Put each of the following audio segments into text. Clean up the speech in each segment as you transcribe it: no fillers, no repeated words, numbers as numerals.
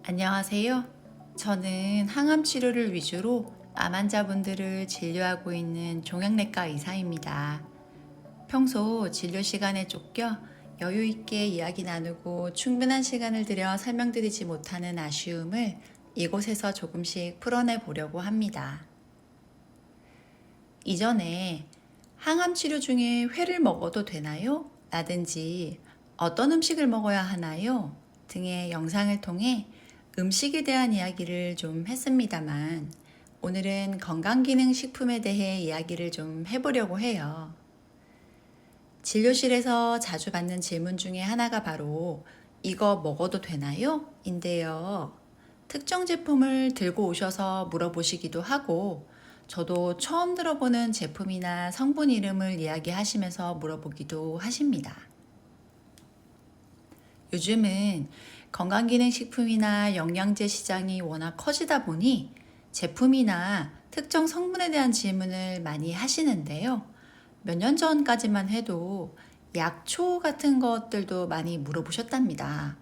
안녕하세요. 저는 항암 치료를 위주로 암 환자분들을 진료하고 있는 종양내과 의사입니다. 평소 진료 시간에 쫓겨 여유 있게 이야기 나누고 충분한 시간을 들여 설명드리지 못하는 아쉬움을 이곳에서 조금씩 풀어내 보려고 합니다. 이전에 항암 치료 중에 회를 먹어도 되나요? 라든지 어떤 음식을 먹어야 하나요? 등의 영상을 통해 음식에 대한 이야기를 좀 했습니다만 오늘은 건강기능식품에 대해 이야기를 좀 해보려고 해요. 진료실에서 자주 받는 질문 중에 하나가 바로 이거 먹어도 되나요? 인데요. 특정 제품을 들고 오셔서 물어보시기도 하고 저도 처음 들어보는 제품이나 성분 이름을 이야기하시면서 물어보기도 하십니다. 요즘은 건강기능식품이나 영양제 시장이 워낙 커지다 보니 제품이나 특정 성분에 대한 질문을 많이 하시는데요. 몇 년 전까지만 해도 약초 같은 것들도 많이 물어보셨답니다.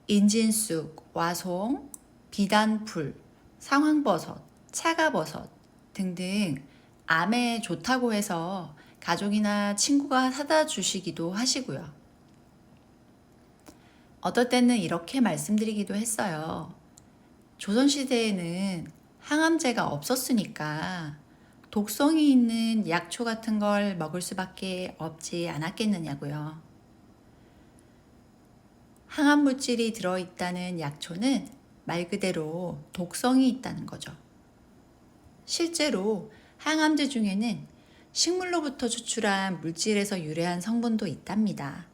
인진쑥, 와송, 비단풀, 상황버섯, 차가버섯 등등 암에 좋다고 해서 가족이나 친구가 사다 주시기도 하시고요. 어떨 때는 이렇게 말씀드리기도 했어요. 조선시대에는 항암제가 없었으니까 독성이 있는 약초 같은 걸 먹을 수밖에 없지 않았겠느냐고요. 항암 물질이 들어있다는 약초는 말 그대로 독성이 있다는 거죠. 실제로 항암제 중에는 식물로부터 추출한 물질에서 유래한 성분도 있답니다.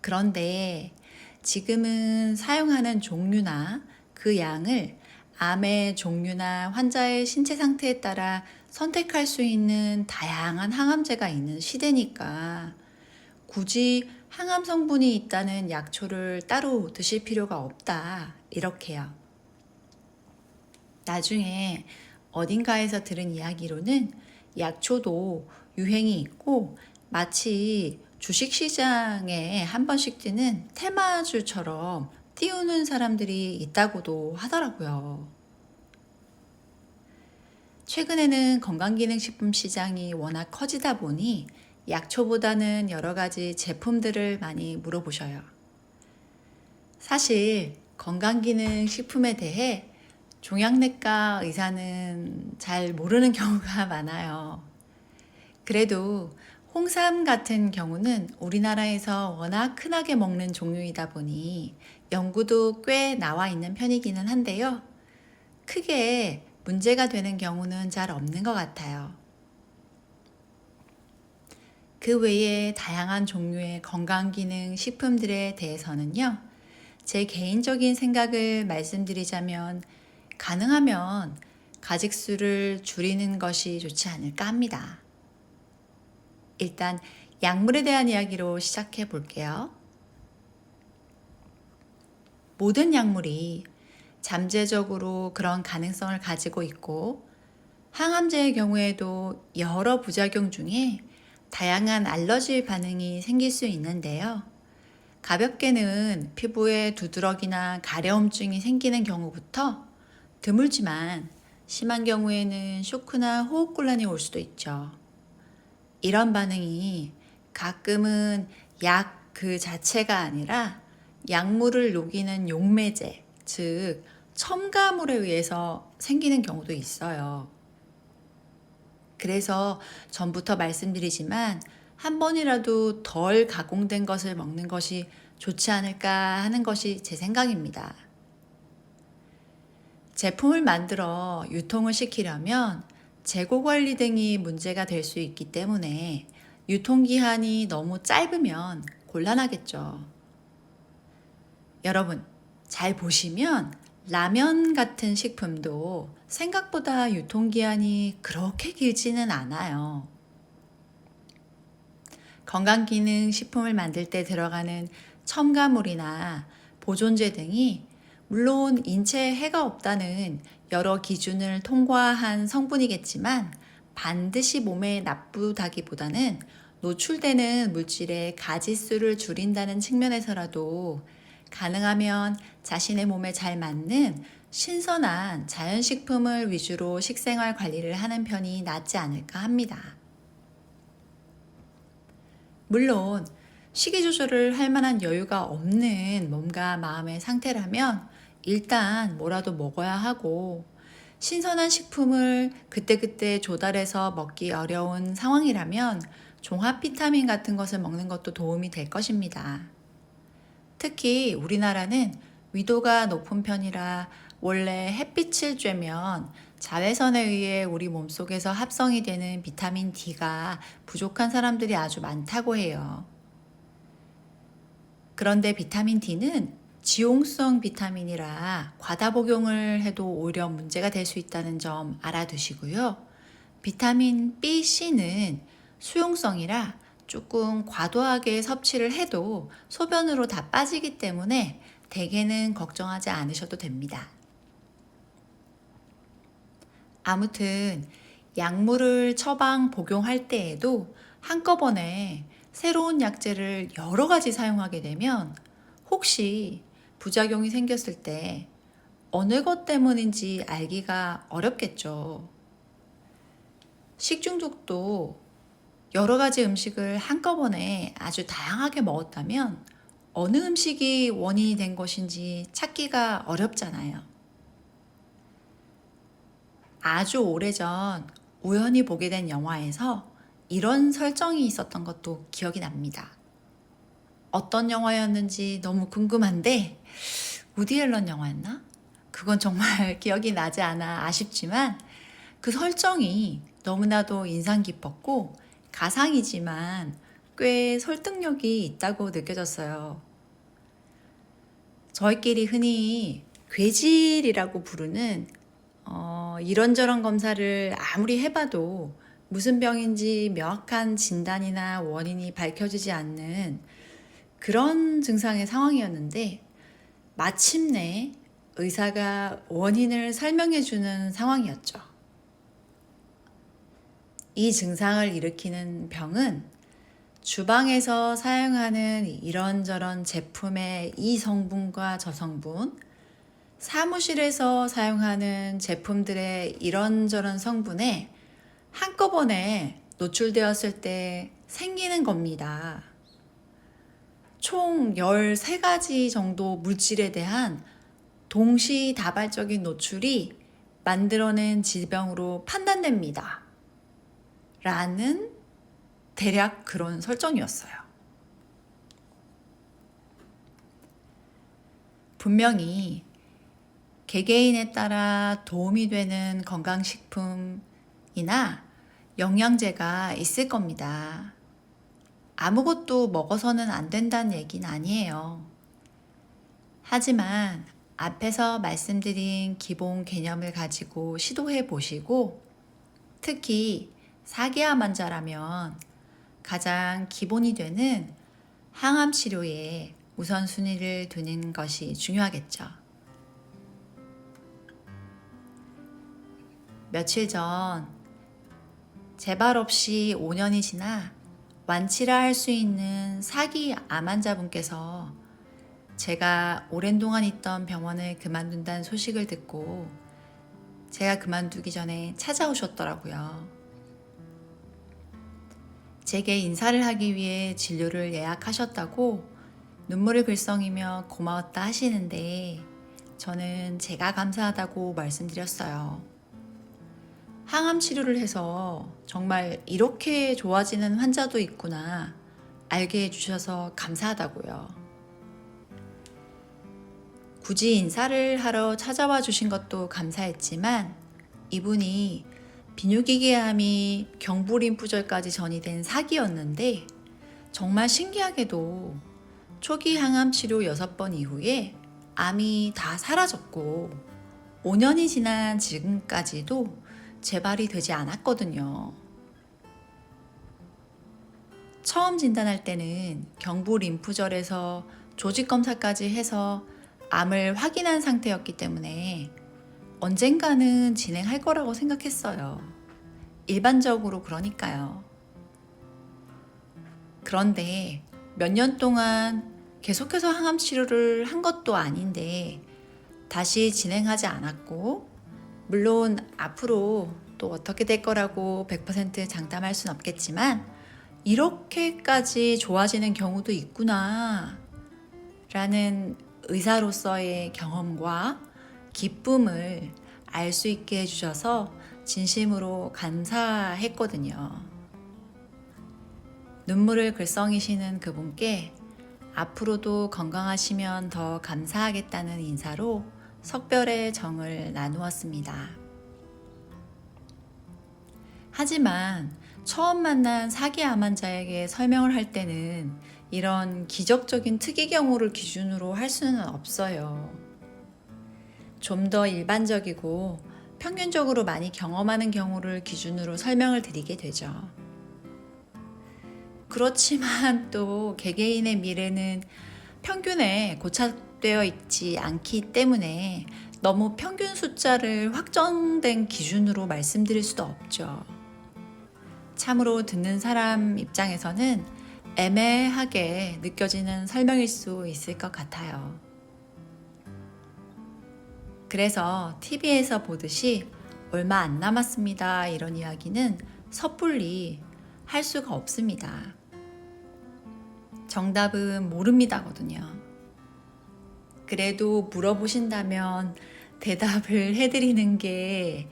그런데 지금은 사용하는 종류나 그 양을 암의 종류나 환자의 신체 상태에 따라 선택할 수 있는 다양한 항암제가 있는 시대니까 굳이 항암 성분이 있다는 약초를 따로 드실 필요가 없다. 이렇게요. 나중에 어딘가에서 들은 이야기로는 약초도 유행이 있고 마치 주식시장에 한 번씩 뜨는 테마주처럼 띄우는 사람들이 있다고도 하더라고요. 최근에는 건강기능식품 시장이 워낙 커지다 보니 약초보다는 여러 가지 제품들을 많이 물어보셔요. 사실 건강기능식품에 대해 종양내과 의사는 잘 모르는 경우가 많아요. 그래도 홍삼 같은 경우는 우리나라에서 워낙 흔하게 먹는 종류이다 보니 연구도 꽤 나와 있는 편이기는 한데요. 크게 문제가 되는 경우는 잘 없는 것 같아요. 그 외에 다양한 종류의 건강기능 식품들에 대해서는요, 제 개인적인 생각을 말씀드리자면 가능하면 가짓수를 줄이는 것이 좋지 않을까 합니다. 일단 약물에 대한 이야기로 시작해 볼게요. 모든 약물이 잠재적으로 그런 가능성을 가지고 있고 항암제의 경우에도 여러 부작용 중에 다양한 알러지 반응이 생길 수 있는데요. 가볍게는 피부에 두드러기나 가려움증이 생기는 경우부터 드물지만 심한 경우에는 쇼크나 호흡곤란이 올 수도 있죠. 이런 반응이 가끔은 약 그 자체가 아니라 약물을 녹이는 용매제, 즉 첨가물에 의해서 생기는 경우도 있어요. 그래서 전부터 말씀드리지만 한 번이라도 덜 가공된 것을 먹는 것이 좋지 않을까 하는 것이 제 생각입니다. 제품을 만들어 유통을 시키려면 재고 관리 등이 문제가 될 수 있기 때문에 유통기한이 너무 짧으면 곤란하겠죠. 여러분, 잘 보시면 라면 같은 식품도 생각보다 유통기한이 그렇게 길지는 않아요. 건강기능 식품을 만들 때 들어가는 첨가물이나 보존제 등이 물론 인체에 해가 없다는 여러 기준을 통과한 성분이겠지만 반드시 몸에 나쁘다기보다는 노출되는 물질의 가짓수를 줄인다는 측면에서라도 가능하면 자신의 몸에 잘 맞는 신선한 자연식품을 위주로 식생활 관리를 하는 편이 낫지 않을까 합니다. 물론 식이 조절을 할 만한 여유가 없는 몸과 마음의 상태라면 일단 뭐라도 먹어야 하고, 신선한 식품을 그때그때 조달해서 먹기 어려운 상황이라면 종합 비타민 같은 것을 먹는 것도 도움이 될 것입니다. 특히 우리나라는 위도가 높은 편이라 원래 햇빛을 쬐면 자외선에 의해 우리 몸속에서 합성이 되는 비타민 D가 부족한 사람들이 아주 많다고 해요. 그런데 비타민 D는 지용성 비타민이라 과다 복용을 해도 오히려 문제가 될 수 있다는 점 알아두시고요. 비타민 B, C는 수용성이라 조금 과도하게 섭취를 해도 소변으로 다 빠지기 때문에 대개는 걱정하지 않으셔도 됩니다. 아무튼 약물을 처방 복용할 때에도 한꺼번에 새로운 약제를 여러 가지 사용하게 되면 혹시 부작용이 생겼을 때 어느 것 때문인지 알기가 어렵겠죠. 식중독도 여러 가지 음식을 한꺼번에 아주 다양하게 먹었다면 어느 음식이 원인이 된 것인지 찾기가 어렵잖아요. 아주 오래전 우연히 보게 된 영화에서 이런 설정이 있었던 것도 기억이 납니다. 어떤 영화였는지 너무 궁금한데 우디 앨런 영화였나? 그건 정말 기억이 나지 않아 아쉽지만 그 설정이 너무나도 인상 깊었고 가상이지만 꽤 설득력이 있다고 느껴졌어요. 저희끼리 흔히 괴질이라고 부르는 이런저런 검사를 아무리 해봐도 무슨 병인지 명확한 진단이나 원인이 밝혀지지 않는 그런 증상의 상황이었는데 마침내 의사가 원인을 설명해주는 상황이었죠. 이 증상을 일으키는 병은 주방에서 사용하는 이런저런 제품의 이 성분과 저 성분, 사무실에서 사용하는 제품들의 이런저런 성분에 한꺼번에 노출되었을 때 생기는 겁니다. 총 13가지 정도 물질에 대한 동시다발적인 노출이 만들어낸 질병으로 판단됩니다. 라는 대략 그런 설정이었어요. 분명히 개개인에 따라 도움이 되는 건강식품이나 영양제가 있을 겁니다. 아무것도 먹어서는 안 된다는 얘기는 아니에요. 하지만 앞에서 말씀드린 기본 개념을 가지고 시도해 보시고 특히 사기암 환자라면 가장 기본이 되는 항암 치료에 우선순위를 두는 것이 중요하겠죠. 며칠 전 재발 없이 5년이 지나 완치라 할 수 있는 사기 암 환자분께서 제가 오랜 동안 있던 병원을 그만둔다는 소식을 듣고 제가 그만두기 전에 찾아오셨더라고요. 제게 인사를 하기 위해 진료를 예약하셨다고 눈물을 글썽이며 고마웠다 하시는데 저는 제가 감사하다고 말씀드렸어요. 항암 치료를 해서 정말 이렇게 좋아지는 환자도 있구나 알게 해주셔서 감사하다고요. 굳이 인사를 하러 찾아와 주신 것도 감사했지만 이분이 비뇨기계암이 경부림프절까지 전이된 사기였는데 정말 신기하게도 초기 항암 치료 6번 이후에 암이 다 사라졌고 5년이 지난 지금까지도 재발이 되지 않았거든요. 처음 진단할 때는 경부림프절에서 조직검사까지 해서 암을 확인한 상태였기 때문에 언젠가는 진행할 거라고 생각했어요. 일반적으로 그러니까요. 그런데 몇 년 동안 계속해서 항암 치료를 한 것도 아닌데 다시 진행하지 않았고, 물론 앞으로 또 어떻게 될 거라고 100% 장담할 순 없겠지만 이렇게까지 좋아지는 경우도 있구나 라는 의사로서의 경험과 기쁨을 알 수 있게 해주셔서 진심으로 감사했거든요. 눈물을 글썽이시는 그분께 앞으로도 건강하시면 더 감사하겠다는 인사로 석별의 정을 나누었습니다. 하지만 처음 만난 사기 암 환자에게 설명을 할 때는 이런 기적적인 특이 경우를 기준으로 할 수는 없어요. 좀 더 일반적이고 평균적으로 많이 경험하는 경우를 기준으로 설명을 드리게 되죠. 그렇지만 또 개개인의 미래는 평균에 고착되어 있지 않기 때문에 너무 평균 숫자를 확정된 기준으로 말씀드릴 수도 없죠. 참으로 듣는 사람 입장에서는 애매하게 느껴지는 설명일 수 있을 것 같아요. 그래서 TV에서 보듯이 얼마 안 남았습니다 이런 이야기는 섣불리 할 수가 없습니다. 정답은 모릅니다거든요. 그래도 물어보신다면 대답을 해드리는 게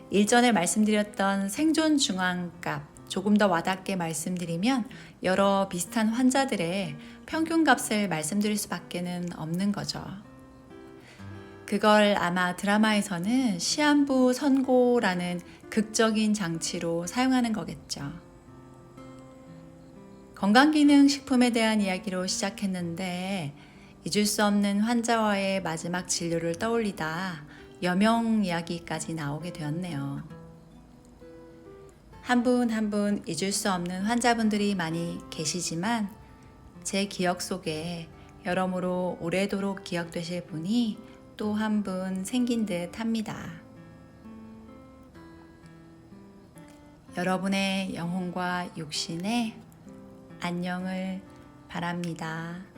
일전에 말씀드렸던 생존 중앙값 조금 더 와닿게 말씀드리면 여러 비슷한 환자들의 평균값을 말씀드릴 수밖에는 없는 거죠. 그걸 아마 드라마에서는 시한부 선고라는 극적인 장치로 사용하는 거겠죠. 건강기능식품에 대한 이야기로 시작했는데 잊을 수 없는 환자와의 마지막 진료를 떠올리다 여명 이야기까지 나오게 되었네요. 한 분 한 분 잊을 수 없는 환자분들이 많이 계시지만 제 기억 속에 여러모로 오래도록 기억되실 분이 또 한 분 생긴 듯 합니다. 여러분의 영혼과 육신의 안녕을 바랍니다.